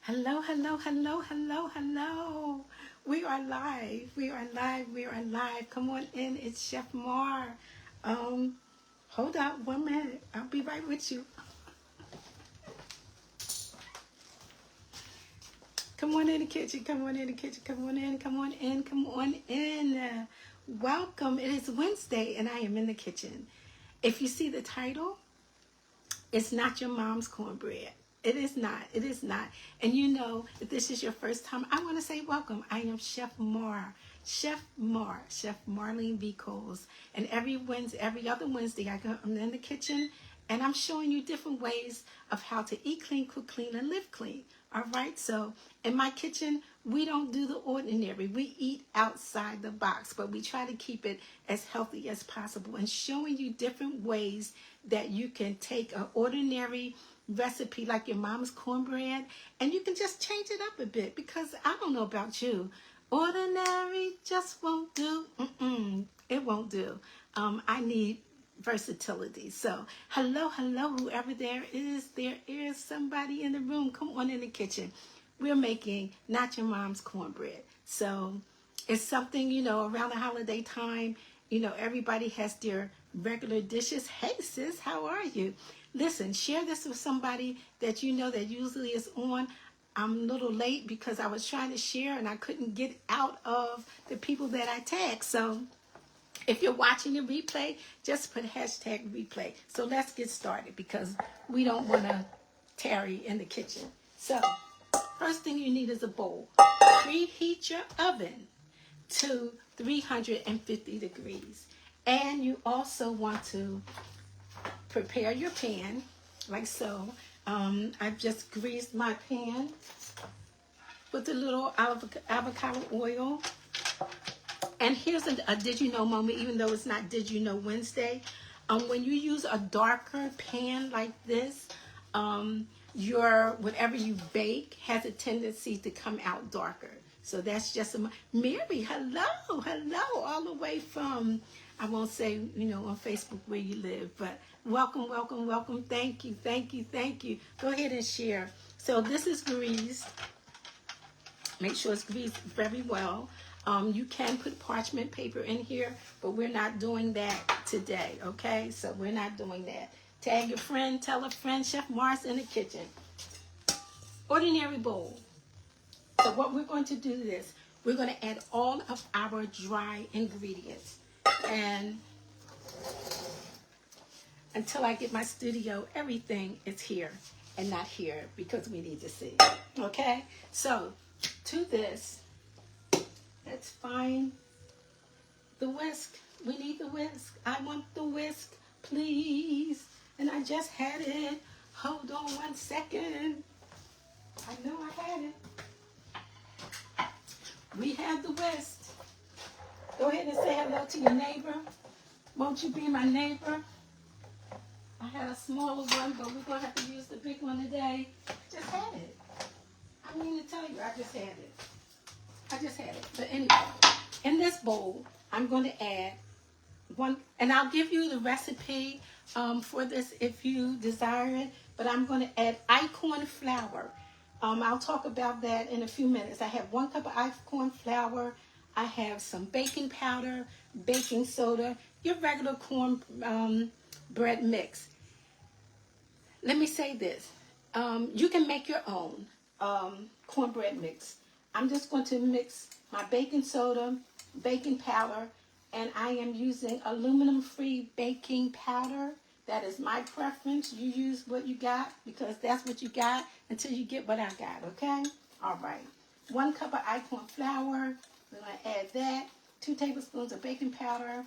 Hello, hello, hello, hello, hello. We are live. We are live. We are live. Come on in. It's Chef Mar. Hold up 1 minute. I'll be right with you. Come on in the kitchen. Come on in the kitchen. Come on in. Come on in. Come on in. Welcome. It is Wednesday and I am in the kitchen. If you see the title, it's not your mom's cornbread. It is not. It is not. And you know, if this is your first time, I want to say welcome. I am Chef Mar. Chef Marlene B. Coles. And every other Wednesday, I'm in the kitchen and I'm showing you different ways of how to eat clean, cook clean, and live clean. All right. So in my kitchen, we don't do the ordinary. We eat outside the box, but we try to keep it as healthy as possible and showing you different ways that you can take an ordinary recipe like your mom's cornbread and you can just change it up a bit, because I don't know about you, ordinary just won't do. It won't do. I need versatility. So hello, whoever there is somebody in the room. Come on in the kitchen. We're making not your mom's cornbread. So it's something, you know, around the holiday time, you know, everybody has their regular dishes. Hey sis, how are you? Listen, share this with somebody that you know that usually is on. I'm a little late because I was trying to share and I couldn't get out of the people that I tagged. So if you're watching the replay, just put hashtag replay. So let's get started because we don't want to tarry in the kitchen. So first thing you need is a bowl. Preheat your oven to 350 degrees. And you also want to prepare your pan like so. I've just greased my pan with a little avocado oil. And here's a did you know moment, even though it's not Did You Know Wednesday. When you use a darker pan like this, your whatever you bake has a tendency to come out darker. So that's just Mary, hello, all the way from, I won't say, you know, on Facebook where you live, but welcome. Thank you. Go ahead and share. So this is greased. Make sure it's greased very well. You can put parchment paper in here, but we're not doing that today, okay? So we're not doing that. Tag your friend, tell a friend, Chef Mars in the kitchen. Ordinary bowl. So what we're going to do is, we're going to add all of our dry ingredients. And until I get my studio, everything is here and not here because we need to see. Okay? So to this, let's find the whisk. We need the whisk. I want the whisk, please. And I just had it. Hold on 1 second. I know I had it. We have the whisk. Go ahead and say hello to your neighbor. Won't you be my neighbor? I had a smaller one, but we're going to have to use the big one today. Just had it. I mean to tell you, I just had it. But anyway, in this bowl, I'm going to add one, and I'll give you the recipe for this if you desire it, but I'm going to add acorn flour. I'll talk about that in a few minutes. I have 1 cup of acorn flour. I have some baking powder, baking soda, your regular corn bread mix. Let me say this. You can make your own cornbread mix. I'm just going to mix my baking soda, baking powder, and I am using aluminum-free baking powder. That is my preference. You use what you got because that's what you got until you get what I got, okay? All right. 1 cup of acorn flour. We're going to add that. 2 tablespoons of baking powder.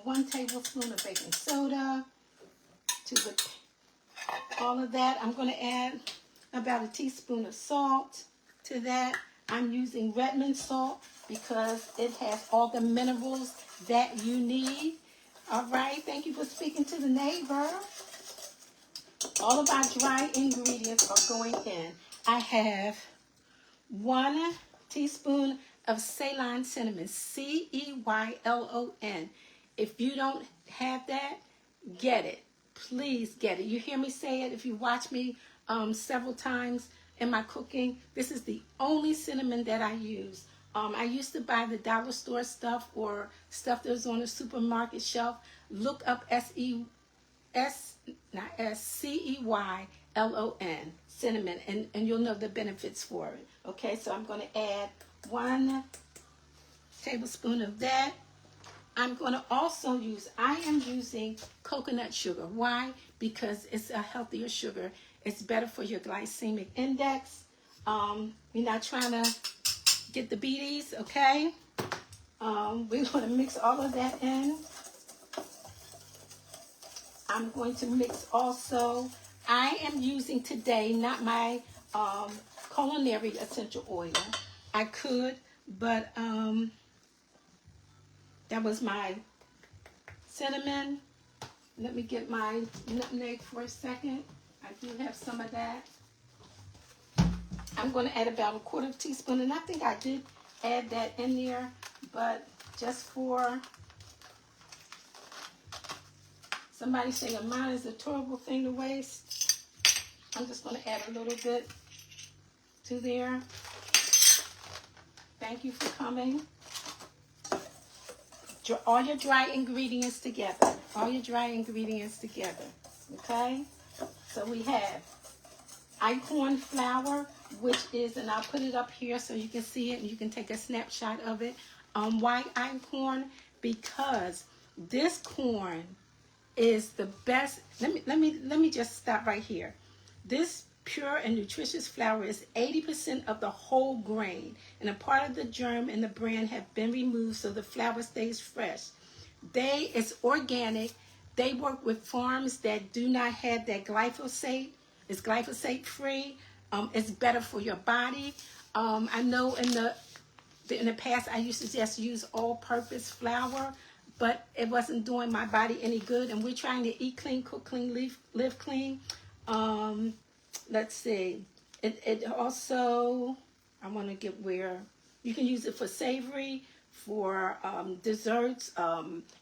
1 tablespoon of baking soda. All of that. I'm going to add about a teaspoon of salt to that. I'm using Redmond salt because it has all the minerals that you need. All right. Thank you for speaking to the neighbor. All of our dry ingredients are going in. I have 1 teaspoon of Ceylon cinnamon, Ceylon. If you don't have that, get it. Please get it. You hear me say it. If you watch me several times, in my cooking. This is the only cinnamon that I use. I used to buy the dollar store stuff or stuff that was on the supermarket shelf. Look up CEYLON, cinnamon, and you'll know the benefits for it. Okay, so I'm going to add 1 tablespoon of that. I'm going to also I am using coconut sugar. Why? Because it's a healthier sugar. It's better for your glycemic index. We're not trying to get the beaties, okay? We're going to mix all of that in. I'm going to mix also, I am using today, not my culinary essential oil. I could, but that was my cinnamon. Let me get my nutmeg for a second. I do have some of that. I'm going to add about a 1/4 teaspoon, and I think I did add that in there, but just for somebody saying mine is a terrible thing to waste, I'm just going to add a little bit to there. Thank you for coming. All your dry ingredients together. All your dry ingredients together. Okay? So we have einkorn flour, which is, and I'll put it up here so you can see it and you can take a snapshot of it. Why einkorn? Because this corn is the best. Let me just stop right here. This pure and nutritious flour is 80% of the whole grain, and a part of the germ and the bran have been removed so the flour stays fresh. It's organic. They work with farms that do not have that glyphosate. It's glyphosate free. It's better for your body. I know in the past I used to just use all-purpose flour, but it wasn't doing my body any good. And we're trying to eat clean, cook clean, live clean. Let's see. It also, I want to get where you can use it for savory, for desserts,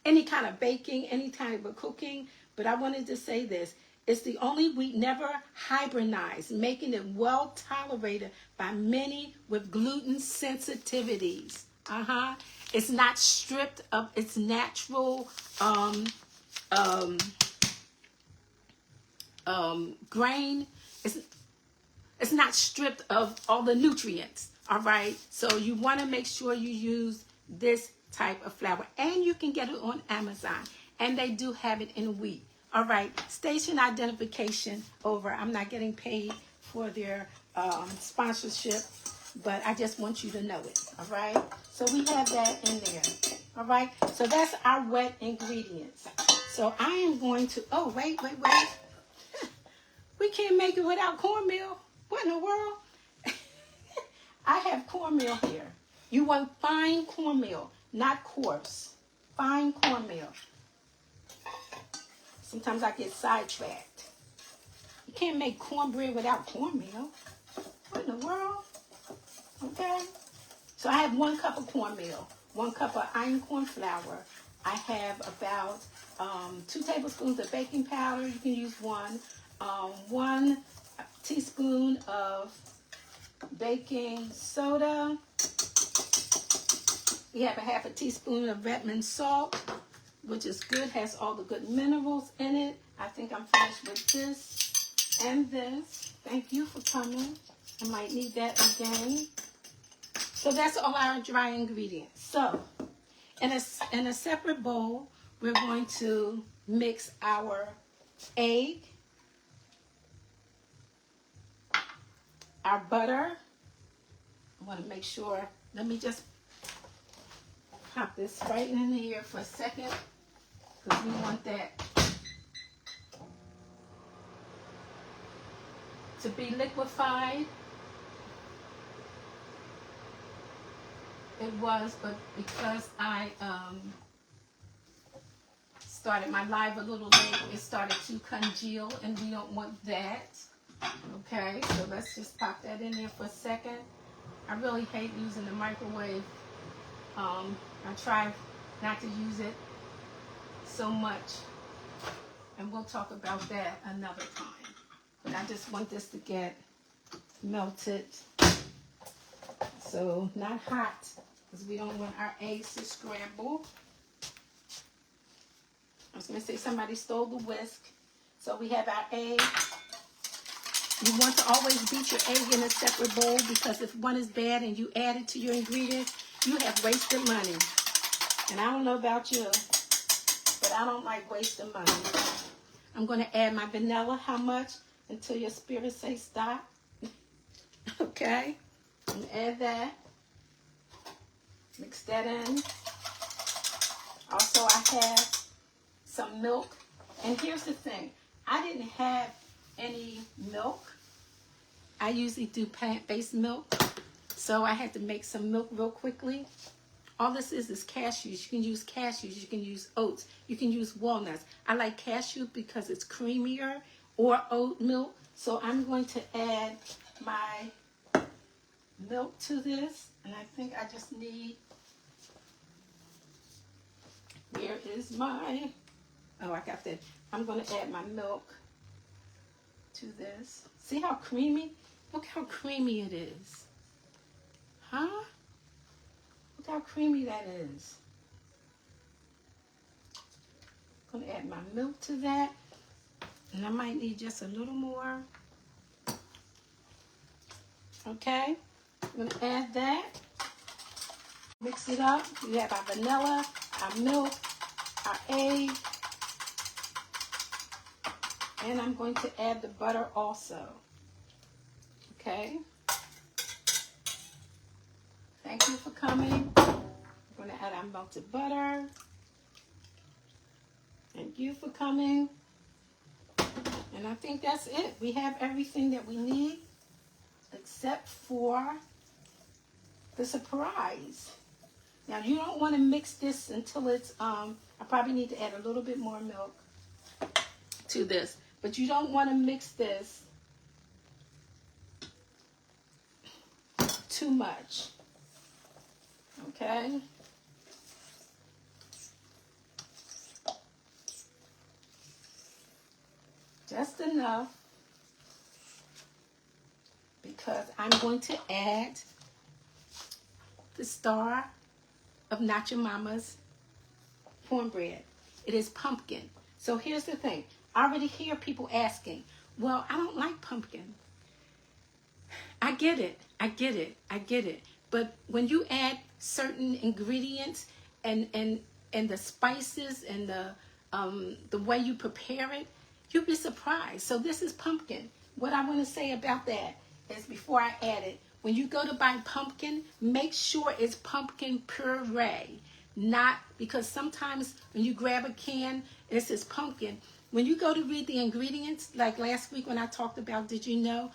any kind of baking, any type of cooking. But I wanted to say this. It's the only wheat never hybridized, making it well tolerated by many with gluten sensitivities. It's not stripped of its natural grain. It's not stripped of all the nutrients. All right. So you want to make sure you use this type of flour, and you can get it on Amazon, and they do have it in wheat. All right, station identification over. I'm not getting paid for their sponsorship, but I just want you to know it. All right, so we have that in there. All right, so that's our wet ingredients. So I am going to, oh, wait. We can't make it without cornmeal. What in the world? I have cornmeal here. You want fine cornmeal, not coarse. Fine cornmeal. Sometimes I get sidetracked. You can't make cornbread without cornmeal. What in the world? Okay. So I have 1 cup of cornmeal, 1 cup of einkorn flour. I have about 2 tablespoons of baking powder. You can use 1. 1 teaspoon of baking soda. We have a 1/2 teaspoon of Redmond salt, which is good, has all the good minerals in it. I think I'm finished with this and this. Thank you for coming. I might need that again. So that's all our dry ingredients. So in a separate bowl, we're going to mix our egg, our butter. I want to make sure, let me just pop this right in here for a second, because we want that to be liquefied. It was, but because I started my live a little late, it started to congeal, and we don't want that. Okay, so let's just pop that in there for a second. I really hate using the microwave. I try not to use it so much, and we'll talk about that another time. But I just want this to get melted. So not hot, because we don't want our eggs to scramble. I was going to say somebody stole the whisk. So we have our egg. You want to always beat your egg in a separate bowl, because if one is bad and you add it to your ingredients, you have wasted money. And I don't know about you, but I don't like wasting money. I'm going to add my vanilla. How much? Until your spirit says stop. Okay. And add that. Mix that in. Also, I have some milk. And here's the thing. I didn't have any milk. I usually do plant-based milk. So I had to make some milk real quickly. All this is cashews. You can use cashews. You can use oats. You can use walnuts. I like cashew because it's creamier, or oat milk. So I'm going to add my milk to this. And I think I just need, where is my, oh, I got that. I'm going to add my milk to this. See how creamy? Look how creamy it is. Huh? Look how creamy that is. I'm going to add my milk to that. And I might need just a little more. Okay. I'm going to add that. Mix it up. We have our vanilla, our milk, our egg. And I'm going to add the butter also. Okay. Thank you for coming. I'm going to add our melted butter. Thank you for coming. And I think that's it. We have everything that we need except for the surprise. Now, you don't want to mix this until it's, I probably need to add a little bit more milk to this. But you don't want to mix this too much. Okay? Just enough, because I'm going to add the star of Not Your Mama's cornbread. It is pumpkin. So here's the thing. I already hear people asking, well, I don't like pumpkin. I get it. I get it. I get it. But when you add certain ingredients and the spices and the way you prepare it, you'll be surprised. So this is pumpkin. What I want to say about that is, before I add it, when you go to buy pumpkin, make sure it's pumpkin puree. Not, because sometimes when you grab a can, it says pumpkin. When you go to read the ingredients, like last week when I talked about, did you know?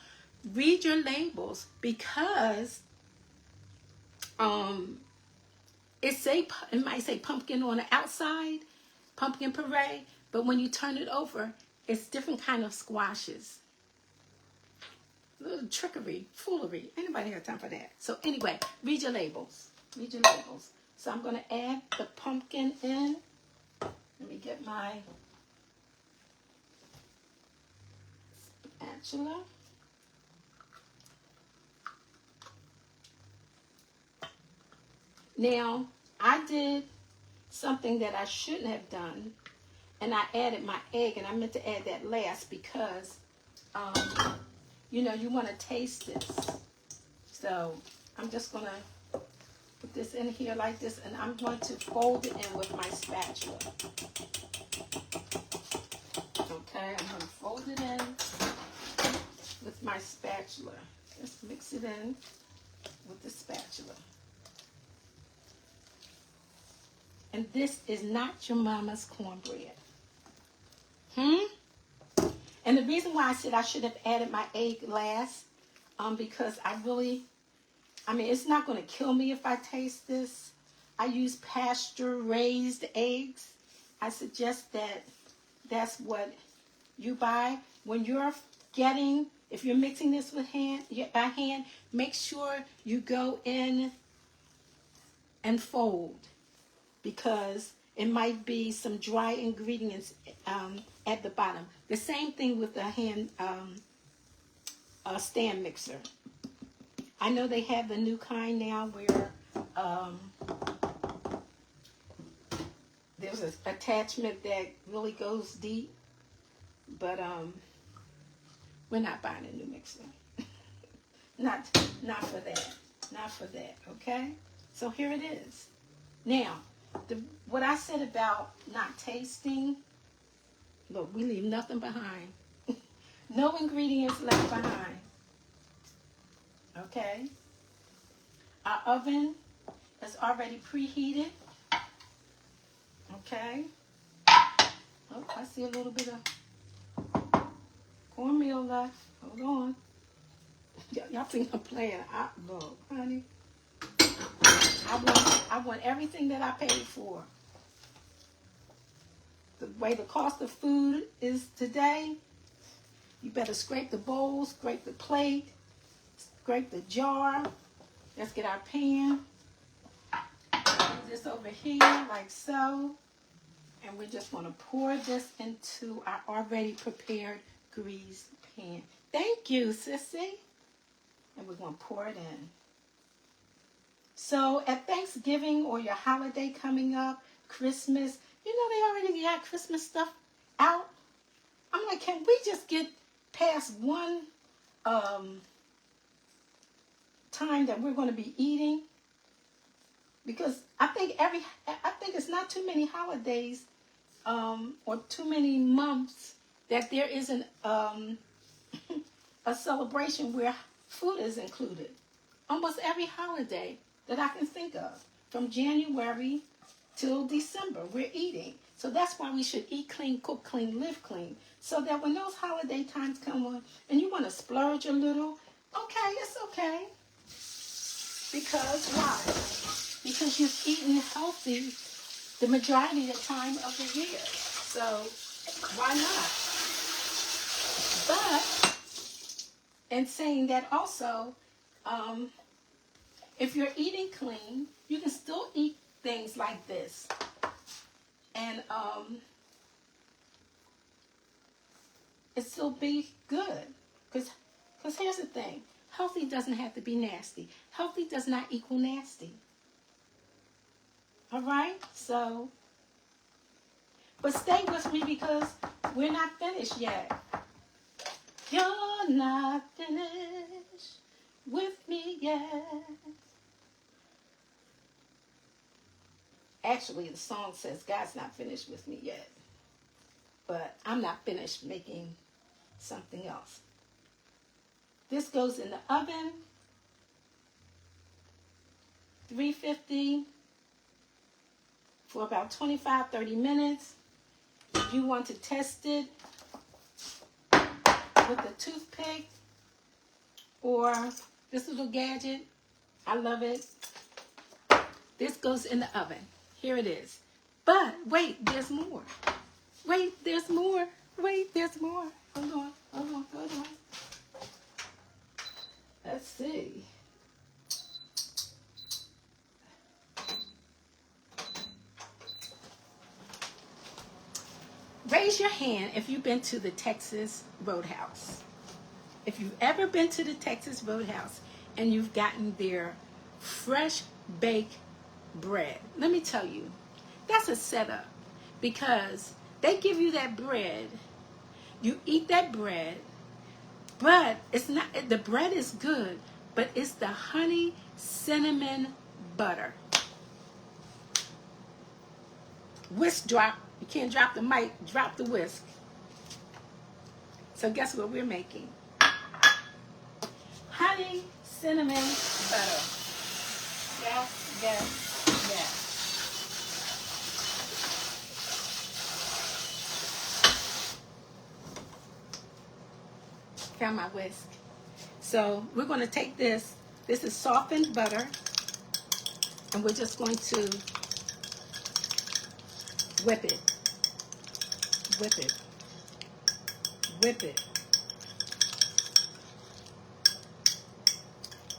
Read your labels, because it might say pumpkin on the outside, pumpkin puree, but when you turn it over, it's different kind of squashes. A little trickery, foolery. Anybody got time for that? So anyway, read your labels. Read your labels. So I'm going to add the pumpkin in. Let me get my spatula. Now, I did something that I shouldn't have done, and I added my egg, and I meant to add that last because, you know, you want to taste this. So I'm just going to put this in here like this, and I'm going to fold it in with my spatula. Okay, I'm going to fold it in with my spatula. Just mix it in with the spatula. And this is Not Your Mama's cornbread. And the reason why I said I should have added my egg last, because it's not going to kill me if I taste this. I use pasture-raised eggs. I suggest that that's what you buy. When you're if you're mixing this by hand, make sure you go in and fold, because it might be some dry ingredients at the bottom. The same thing with the hand stand mixer. I know they have the new kind now where there's an attachment that really goes deep, but we're not buying a new mixer. not for that. Not for that, okay? So here it is. Now, what I said about not tasting, look, we leave nothing behind. No ingredients left behind. Okay? Our oven is already preheated. Okay? Oh, I see a little bit of cornmeal left. Hold on. Y'all think I'm playing? Look, honey. I want everything that I paid for. The way the cost of food is today, you better scrape the bowl, scrape the plate, scrape the jar. Let's get our pan. Put this over here like so. And we're just going to pour this into our already prepared greased pan. Thank you, sissy. And we're going to pour it in. So at Thanksgiving or your holiday coming up, Christmas, you know they already got Christmas stuff out. I'm like, can we just get past one time that we're going to be eating? Because I think it's not too many holidays or too many months that there isn't a celebration where food is included. Almost every holiday that I can think of, from January till December, we're eating. So that's why we should eat clean, cook clean, live clean. So that when those holiday times come on and you want to splurge a little, okay, it's okay. Because why? Because you've eaten healthy the majority of the time of the year. So why not? But, and saying that also, if you're eating clean, you can still eat things like this. And it still be good. Because here's the thing. Healthy doesn't have to be nasty. Healthy does not equal nasty. All right? So, but stay with me because we're not finished yet. You're not finished with me yet. Actually, the song says God's not finished with me yet. But I'm not finished making something else. This goes in the oven, 350 for about 25-30 minutes. If you want to test it with a toothpick or this little gadget, I love it. This goes in the oven. Here it is. But wait, there's more. Wait, there's more. Wait, there's more. Hold on, hold on, hold on. Let's see. Raise your hand if you've been to the Texas Roadhouse. If you've ever been to the Texas Roadhouse and you've gotten their fresh baked bread. Let me tell you, that's a setup because they give you that bread. You eat that bread, but it's not, the bread is good, but it's the honey cinnamon butter. Whisk drop. You can't drop the mic, drop the whisk. So guess what we're making? Honey cinnamon butter. Yes, yes, yes. Found my whisk. So we're going to take this. This is softened butter. And we're just going to whip it. Whip it. Whip it.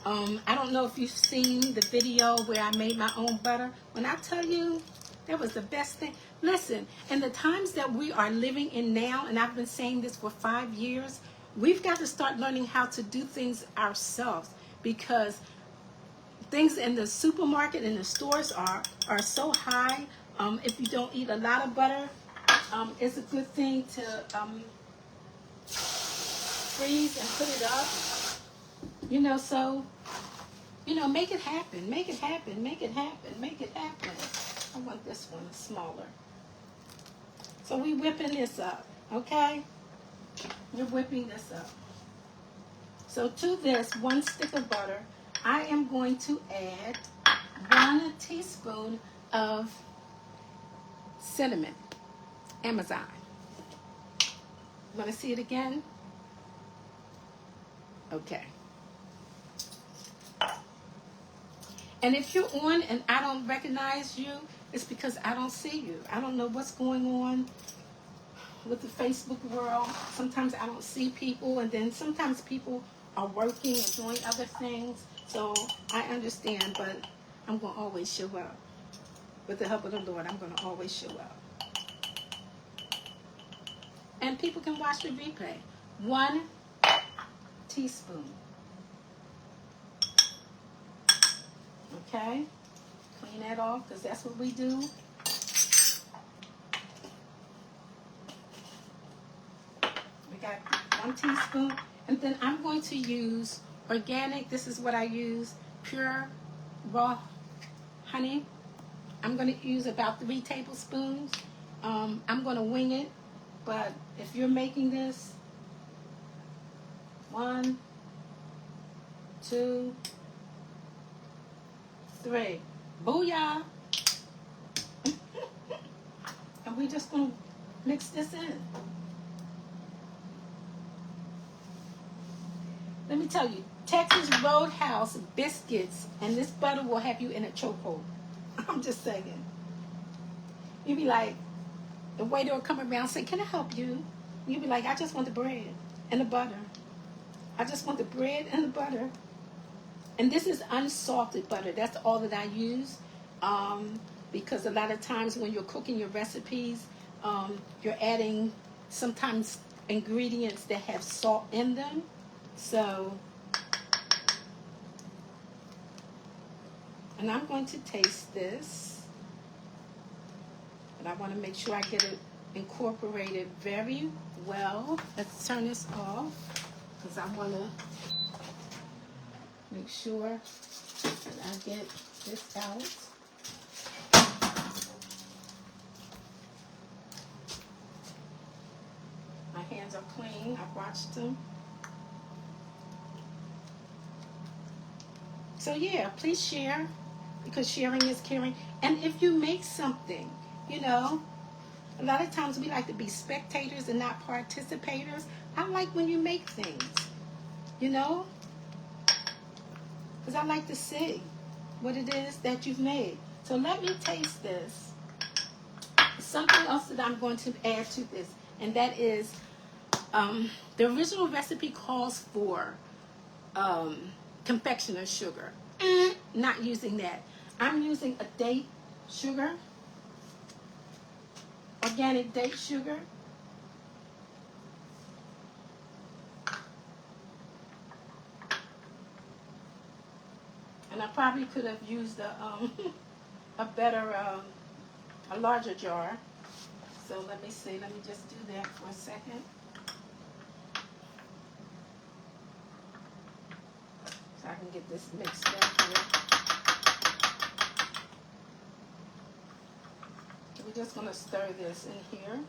I don't know if you've seen the video where I made my own butter. When I tell you, that was the best thing. Listen, in the times that we are living in now, and I've been saying this for 5 years, We've got to start learning how to do things ourselves, because things in the supermarket and the stores are so high. If you don't eat a lot of butter, it's a good thing to freeze and put it up. So make it happen, make it happen, make it happen, make it happen. I want this one smaller. So we whipping this up, okay? We're whipping this up. So to this 1 stick of butter, I am going to add 1 teaspoon of cinnamon, Amazon. Want to see it again? Okay. And if you're on and I don't recognize you, it's because I don't see you. I don't know what's going on with the Facebook world. Sometimes I don't see people, and then sometimes people are working and doing other things. So I understand, but I'm going to always show up. With the help of the Lord, I'm going to always show up. And people can watch the replay. 1 teaspoon. Okay? Clean that off, because that's what we do. We got 1 teaspoon. And then I'm going to use organic. This is what I use. Pure raw honey. I'm going to use about 3 tablespoons. I'm going to wing it. But if you're making this, 1, 2, 3. Booyah! And we're just going to mix this in. Let me tell you, Texas Roadhouse biscuits and this butter will have you in a chokehold. I'm just saying. You be like, the waiter will come around and say, can I help you? You be like, I just want the bread and the butter. I just want the bread and the butter. And this is unsalted butter. That's all that I use. Because a lot of times when you're cooking your recipes, you're adding sometimes ingredients that have salt in them. So, and I'm going to taste this. But I want to make sure I get it incorporated very well. Let's turn this off, because I want to make sure that I get this out. My hands are clean. I've washed them. So yeah, please share, because sharing is caring. And if you make something, a lot of times we like to be spectators and not participators. I like when you make things, because I like to see what it is that you've made. So let me taste this. Something else that I'm going to add to this, and that is the original recipe calls for confectioner's sugar. Not using that. I'm using a date sugar, organic date sugar. And I probably could have used a larger jar. So let me see. Let me just do that for a second. So I can get this mixed up here. We're just going to stir this in here.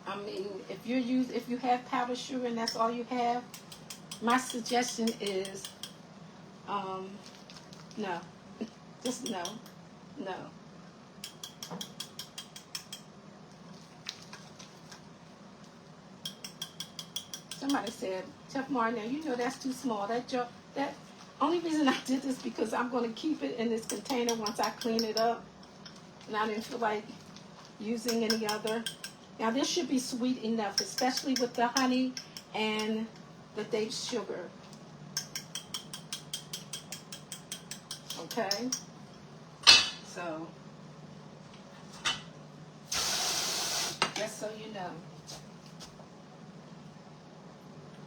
I mean, if you have powdered sugar and that's all you have, my suggestion is, no, just no. Somebody said, Chef Martin, that's too small. That only reason I did this because I'm going to keep it in this container once I clean it up, and I didn't feel like using any other. Now this should be sweet enough, especially with the honey and the date sugar. Okay, so Just so you know.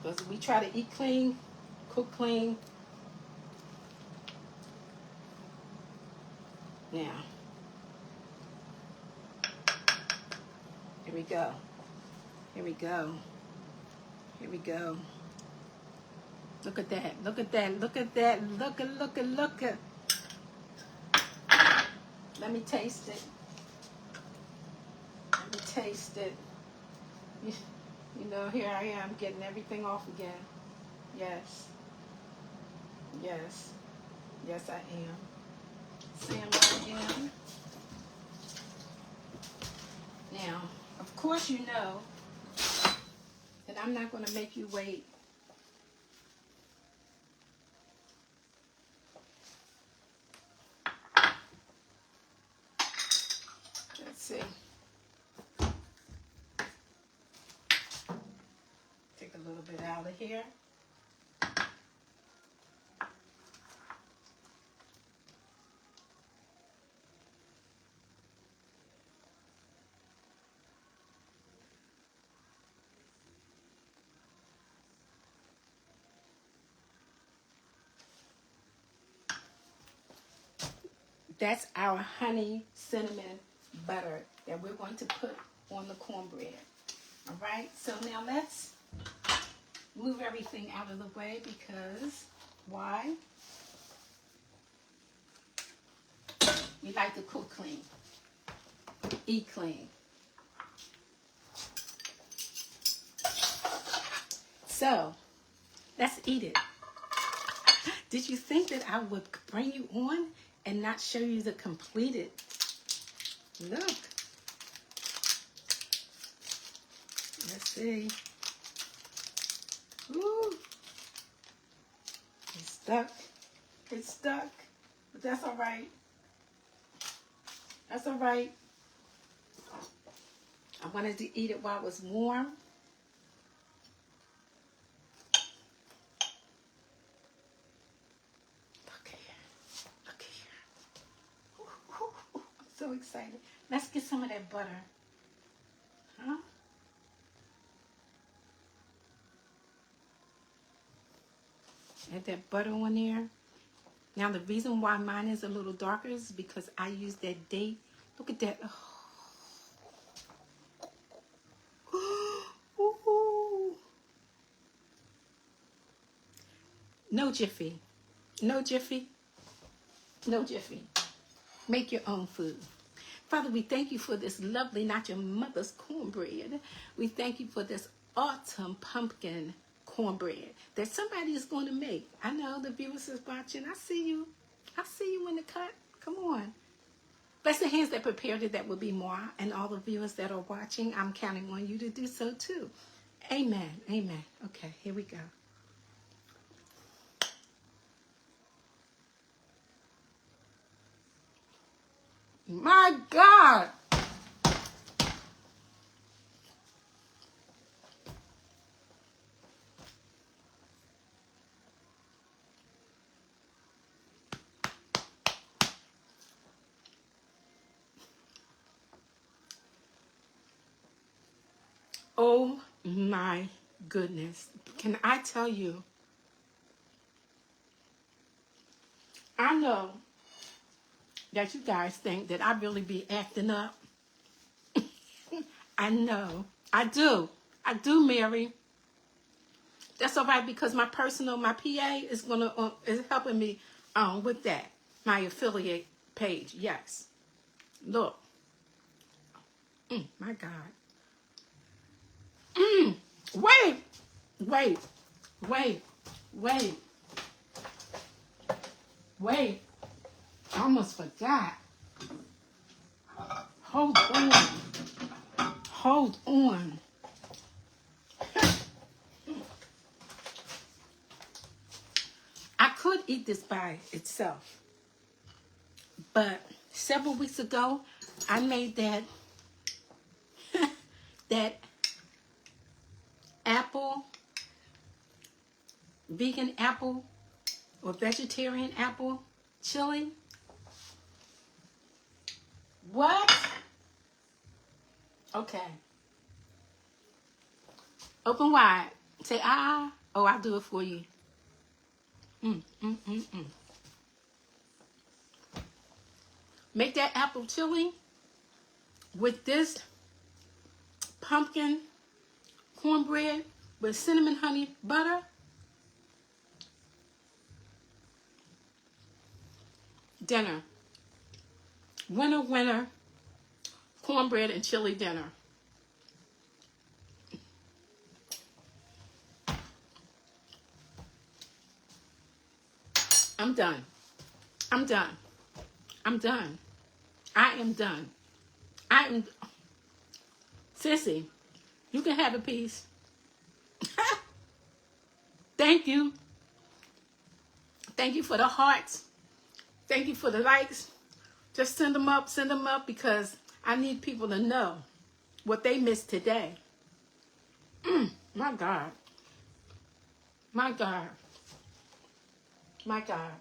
Because we try to eat clean, cook clean. Now, here we go. Here we go. Here we go. Look at that. Look at that. Look at that. Look at. Let me taste it. Let me taste it. You know, here I am getting everything off again. Yes. Yes. Yes, I am. Sam, I am. Now, of course you know that I'm not going to make you wait. Let's see. Take a little bit out of here. That's our honey cinnamon butter that we're going to put on the cornbread. All right, so now let's move everything out of the way because why? We like to cook clean, eat clean. So let's eat it. Did you think that I would bring you on and not show you the completed look? Let's see. Ooh. It's stuck. It's stuck. But that's all right. That's all right. I wanted to eat it while it was warm. Look here. Look here. Ooh, ooh, ooh. I'm so excited. Let's get some of that butter. Huh? Add that butter on there. Now the reason why mine is a little darker is because I use that date. Look at that. Ooh. No jiffy. No jiffy. No jiffy. Make your own food. Father, we thank you for this lovely, not your mother's cornbread. We thank you for this autumn pumpkin cornbread that somebody is going to make. I know the viewers is watching. I see you. I see you in the cut. Come on. Bless the hands that prepared it. That will be more. And all the viewers that are watching, I'm counting on you to do so too. Amen. Amen. Okay, here we go. My God. Oh my goodness. Can I tell you? I know that you guys think that I really be acting up. I know. I do. I do, Mary. That's all right because my PA is is helping me with that. My affiliate page. Yes. Look. My God. Wait. Wait. Wait. Wait. Wait. I almost forgot. Hold on. Hold on. I could eat this by itself. But several weeks ago, I made that that apple, vegan apple or vegetarian apple chili. What? Okay. Open wide. Say, ah. Oh, I'll do it for you. Mm, mm, mm, mm. Make that apple chili with this pumpkin cornbread with cinnamon honey butter. Dinner. Winner, winner. Cornbread and chili dinner. I'm done. I'm done. I'm done. I am done. I am. Sissy, you can have a piece. Thank you. Thank you for the hearts. Thank you for the likes. Just send them up because I need people to know what they missed today. My God. My God. My God.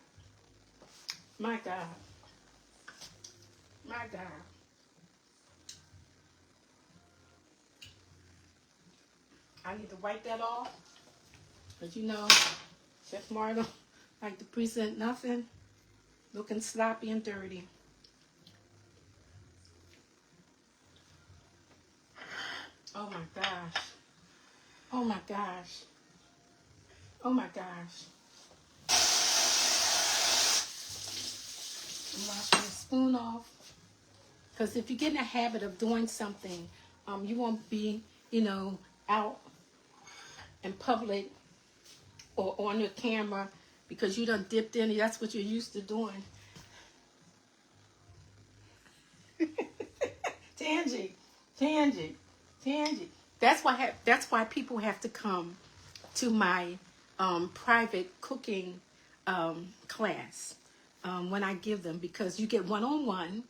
My God. My God. I need to wipe that off. Because you know, Chef Marta like to present nothing looking sloppy and dirty. Oh my gosh. Oh my gosh. Oh my gosh. I'm washing the spoon off. Because if you get in a habit of doing something, you won't be, out in public or on your camera because you done dipped in. That's what you're used to doing. Tangy. That's why people have to come to my private cooking class when I give them, because you get one-on-one.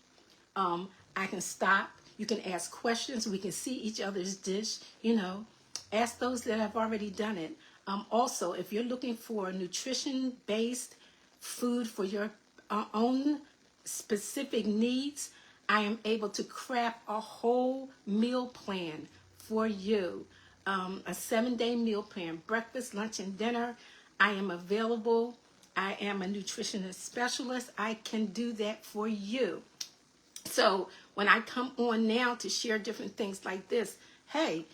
I can stop. You can ask questions. We can see each other's dish. Ask those that have already done it. Also, if you're looking for nutrition-based food for your own specific needs, I am able to craft a whole meal plan for you. A 7-day meal plan, breakfast, lunch, and dinner. I am available. I am a nutritionist specialist. I can do that for you. So when I come on now to share different things like this, hey,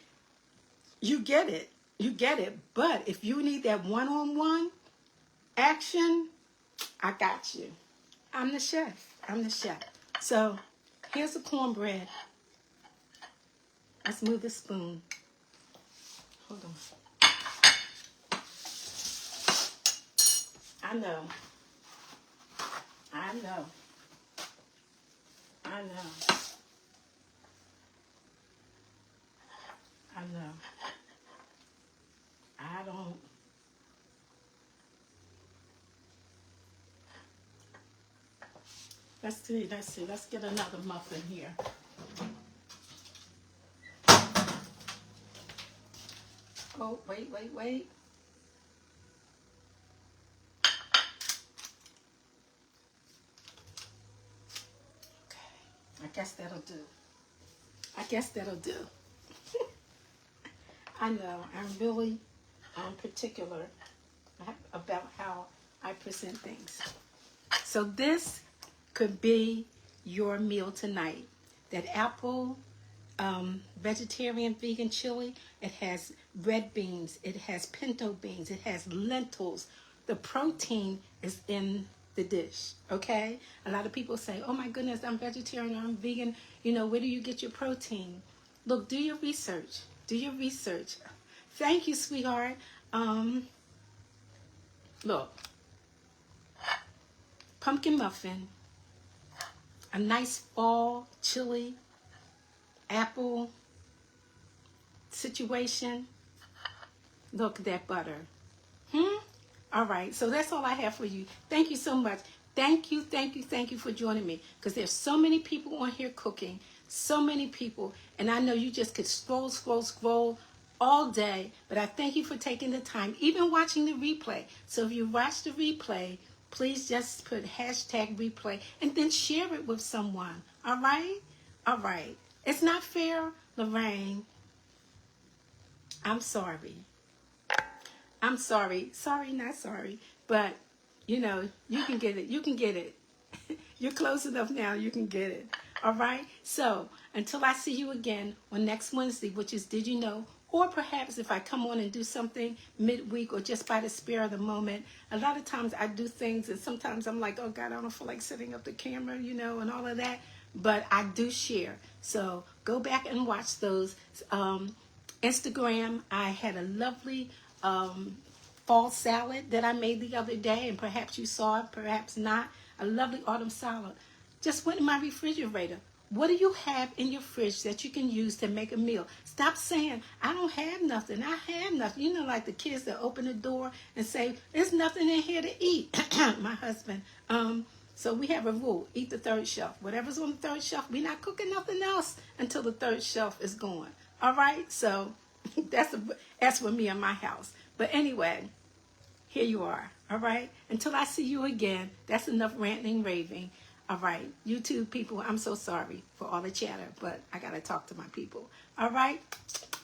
you get it. But if you need that one-on-one action, I got you. I'm the chef. So here's the cornbread. Let's move the spoon. Hold on. I know. I know. I don't. Let's see. Let's get another muffin here. Oh, wait. Okay. I guess that'll do. I know. I'm really particular about how I present things. So this could be your meal tonight. That apple vegetarian vegan chili, it has red beans, it has pinto beans, it has lentils. The protein is in the dish, okay? A lot of people say, oh my goodness, I'm vegetarian, I'm vegan. Where do you get your protein? Look, do your research. Thank you, sweetheart. Look, pumpkin muffin, a nice fall chili, apple situation. Look at that butter. All right, so that's all I have for you. Thank you so much. Thank you for joining me, because there's so many people on here cooking, so many people, and I know you just could scroll all day, but I thank you for taking the time, even watching the replay. So if you watch the replay, please just put #replay and then share it with someone. All right. It's not fair, Lorraine. I'm sorry. I'm sorry. Sorry, not sorry. But, you know, you can get it. You can get it. You're close enough now. You can get it. All right? So, until I see you again on next Wednesday, which is Did You Know? Or perhaps if I come on and do something midweek or just by the spur of the moment. A lot of times I do things and sometimes I'm like, oh God, I don't feel like setting up the camera, you know, and all of that. But I do share. So go back and watch those. Instagram, I had a lovely fall salad that I made the other day, and perhaps you saw it, perhaps not. A lovely autumn salad. Just went in my refrigerator. What do you have in your fridge that you can use to make a meal? Stop saying, I don't have nothing. I have nothing. You know, like the kids that open the door and say, there's nothing in here to eat. My husband. So we have a rule, eat the third shelf. Whatever's on the third shelf, we're not cooking nothing else until the third shelf is gone. All right? So that's for me in my house. But anyway, here you are. All right? Until I see you again, that's enough ranting, raving. All right? YouTube people, I'm so sorry for all the chatter, but I got to talk to my people. All right?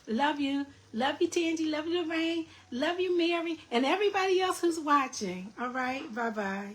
Love you. Love you, Tangi. Love you, Lorraine. Love you, Mary. And everybody else who's watching. All right? Bye-bye.